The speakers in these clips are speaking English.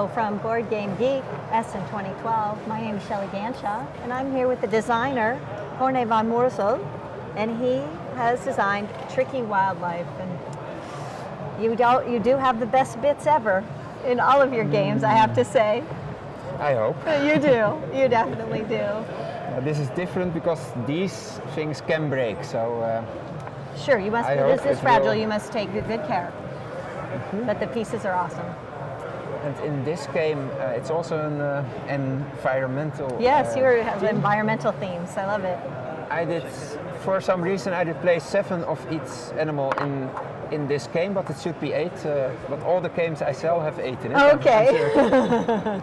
Hello from Board Game Geek, Essen 2012. My name is Shelley Ganshaw, and I'm here with the designer, Corne van Moorsel, and he has designed Tricky Wildlife. And you do have the best bits ever in all of your games, I have to say. I hope. You do. You definitely do. This is different because these things can break, so... Sure, you must. This is fragile. You must take good care. But the pieces are awesome. And in this game, it's also an environmental. Yes, you have environmental themes. I love it. I did, for some reason, I did play 7 of each animal in this game, but it should be 8. But all the games I sell have 8 in it. Okay.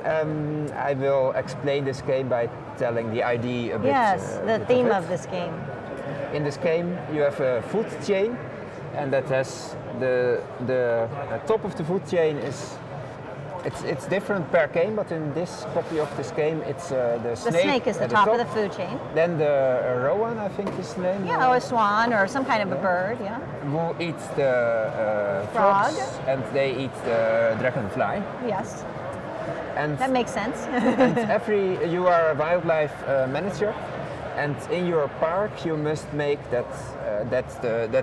I will explain this game by telling the idea a bit. Yes, the theme of this game. In this game, you have a food chain, and that has the top of the food chain is it's different per game, but in this copy of this game, it's the snake. The snake is the top of the food chain. Then the rowan, I think is the name. Yeah, or a swan or some kind of a bird. Yeah. Who eats the frog, frogs, and they eat the dragonfly. Yes. And that makes sense. And you are a wildlife manager. And in your park, you must make that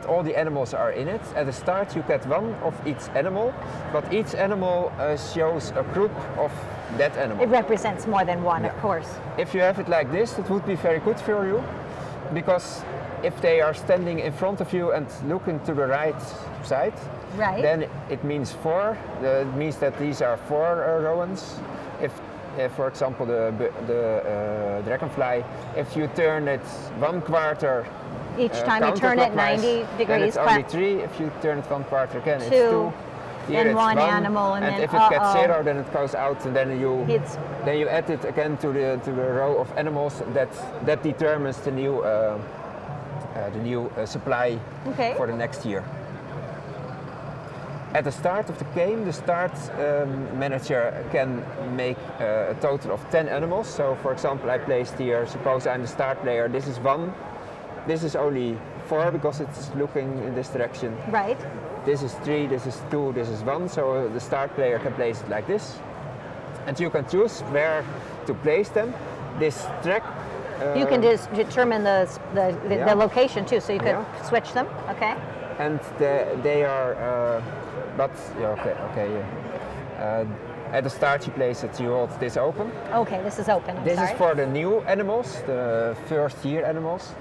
all the animals are in it. At the start, you get 1 of each animal, but each animal shows a group of that animal. It represents more than one, of course. If you have it like this, it would be very good for you, because if they are standing in front of you and looking to the right side, then it means 4. It means that these are 4 rowans. For example, the dragonfly, if you turn it 1/4 each time you turn it 90 degrees, then it's only 3. If you turn it 1/4 again, it's 2. Here then it's 1 animal, and then if it gets 0, then it goes out, and then you add it again to the row of animals. That determines the new supply for the next year. At the start of the game, the start manager can make a total of 10 animals. So, for example, I placed here, suppose I'm the start player, this is 1. This is only 4 because it's looking in this direction. Right. This is 3, this is 2, this is 1. So the start player can place it like this. And you can choose where to place them. This track... you can just determine the location too, so you could switch them, okay? And they are... at the start you place it, you hold this open. Okay, this is open. This is for the new animals, the first year animals.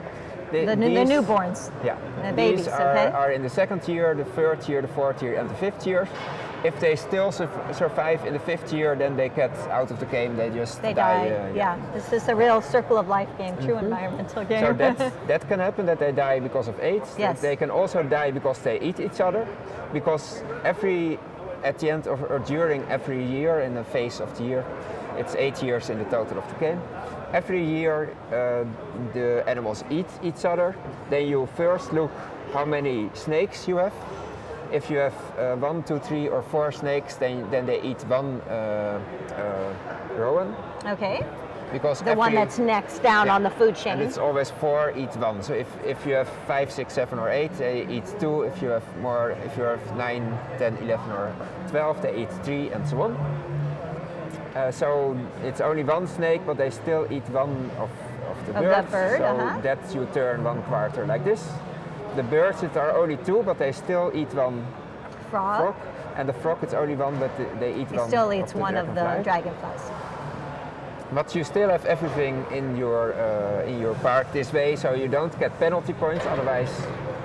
The newborns. Yeah. The babies, these are in the 2nd year, the 3rd year, the 4th year, and the 5th year. If they still survive in the 5th year, then they get out of the game. They just die. Yeah, this is a real circle of life game, true environmental game. So that can happen, that they die because of AIDS. Yes. They can also die because they eat each other. Because at the end or during every year in the phase of the year, it's 8 years in the total of the game. Every year the animals eat each other. Then you first look how many snakes you have. If you have 1, 2, 3, or 4 snakes, then they eat 1 rowan. Okay. Because the one that's next down on the food chain. And it's always 4 eat 1. So if you have 5, 6, 7, or 8, they eat 2. If you have more, if you have 9, 10, 11, or 12, they eat 3, and so on. So it's only 1 snake, but they still eat 1 of the bird. So that you turn 1/4 like this. The birds, it are only 2, but they still eat 1 frog. And the frog, it's only 1, but they eat 1. Still eats 1 of the dragonflies. But you still have everything in your park this way, so you don't get penalty points. Otherwise,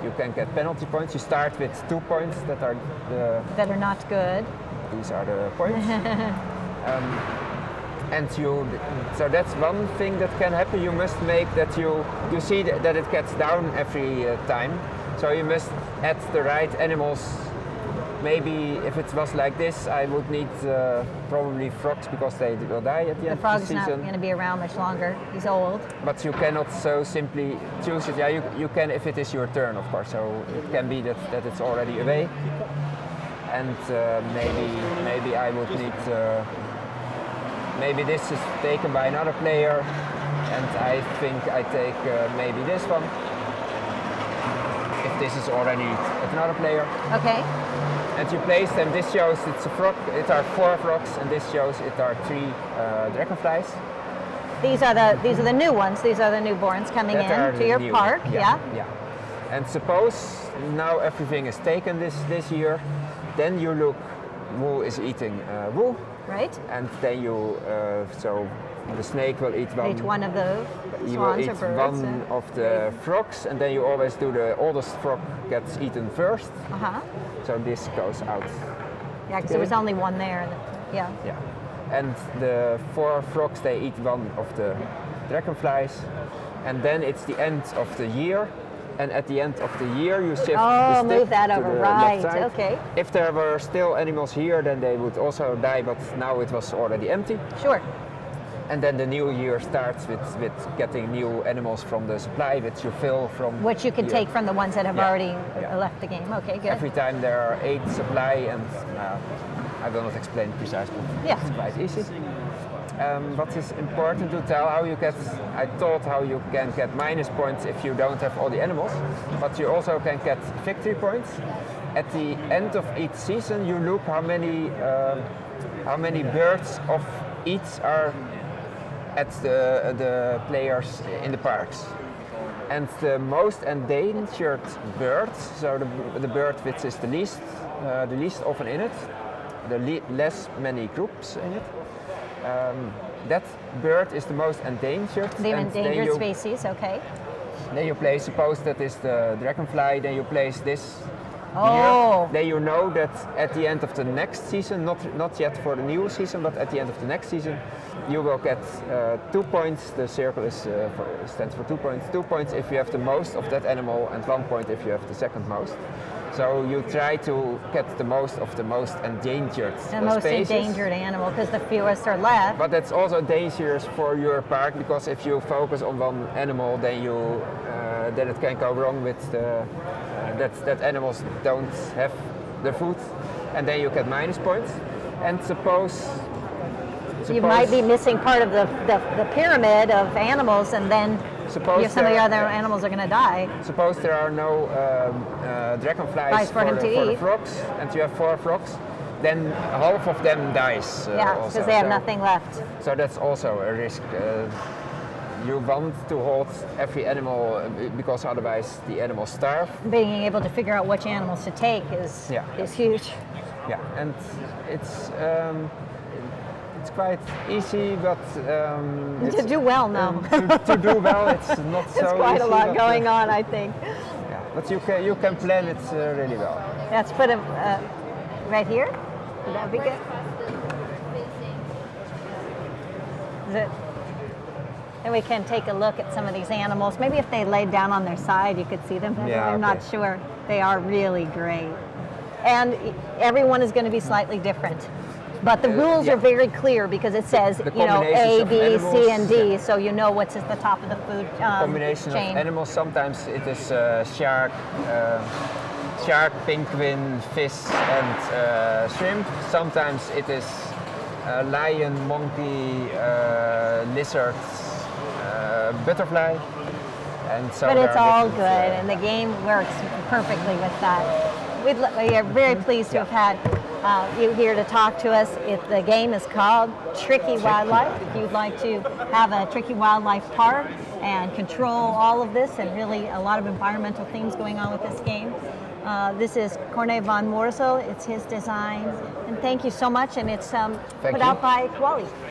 you can get penalty points. You start with 2 points that are not good. These are the points. So that's one thing that can happen. You must make that you see that it gets down every time. So you must add the right animals. Maybe if it was like this, I would need probably frogs, because they will die at the end of the season. The frog's not going to be around much longer. He's old. But you cannot so simply choose it. Yeah, you can if it is your turn, of course. So it can be that it's already away. And maybe I would need. Maybe this is taken by another player, and I think I take maybe this one. If this is already another player. Okay. And you place them. This shows it's a frog. It are 4 frogs, and this shows it are 3 dragonflies. These are the new ones. These are the newborns coming in to your park. Yeah. And suppose now everything is taken this year, then you look who is eating who. Right. And then you so the snake will eat one. Each one of the You will swans eat or birds. one of the frogs, and then you always do the oldest frog gets eaten first. So this goes out. Yeah, because there was only one there. Yeah. And the 4 frogs, they eat one of the dragonflies, and then it's the end of the year. And at the end of the year, you shift the stick move that to over. the Right. left side. Okay. If there were still animals here, then they would also die, but now it was already empty. Sure. And then the new year starts with getting new animals from the supply, which you fill from. Which you can take from the ones that have already left the game. Okay, good. Every time there are 8 supply, and I will not explain precisely. It's quite easy. What is important to tell how you get, I thought how you can get minus points if you don't have all the animals, but you also can get victory points. At the end of each season, you look how many birds of each are at the players in the parks. And the most endangered bird, so the bird which is the least often in it, the less many groups in it, that bird is the most endangered. The endangered species, okay. Then you place, suppose that is the dragonfly, then you place this here. Then you know that at the end of the next season, not yet for the new season, but at the end of the next season, you will get 2 points. The circle stands for 2 points. 2 points if you have the most of that animal, and 1 point if you have the second most. So you try to get the most of the most endangered species. The most endangered animal, because the fewest are left. But that's also dangerous for your park, because if you focus on one animal, then then it can go wrong with that animals don't have their food, and then you get minus points. And suppose you might be missing part of the pyramid of animals, and then some of your other animals are going to die. Suppose there are no dragonflies for the frogs, and you have 4 frogs, then half of them dies. Because they have nothing left. So that's also a risk. You want to hold every animal, because otherwise the animals starve. Being able to figure out which animals to take is huge. Yeah, and it's quite easy, but to do well now. to do well, it's not so easy. It's quite a lot going on, I think. Yeah, but you can plan it really well. Let's put them right here. Would that be good? Is it? And we can take a look at some of these animals. Maybe if they laid down on their side, you could see them. I'm not sure. They are really great. And everyone is going to be slightly different. But the rules are very clear, because it says, A, B, C, and D, so you know what's at the top of the food combination chain. Of animals. Sometimes it is shark, penguin, fish, and shrimp. Sometimes it is lion, monkey, lizard, butterfly. And so but it's all good, and the game works perfectly with that. We are very pleased to have had you here to talk to us. The game is called Tricky Wildlife. If you'd like to have a Tricky Wildlife park and control all of this, and really a lot of environmental things going on with this game, this is Corne van Moorsel. It's his design. And thank you so much, and it's put out by Koali.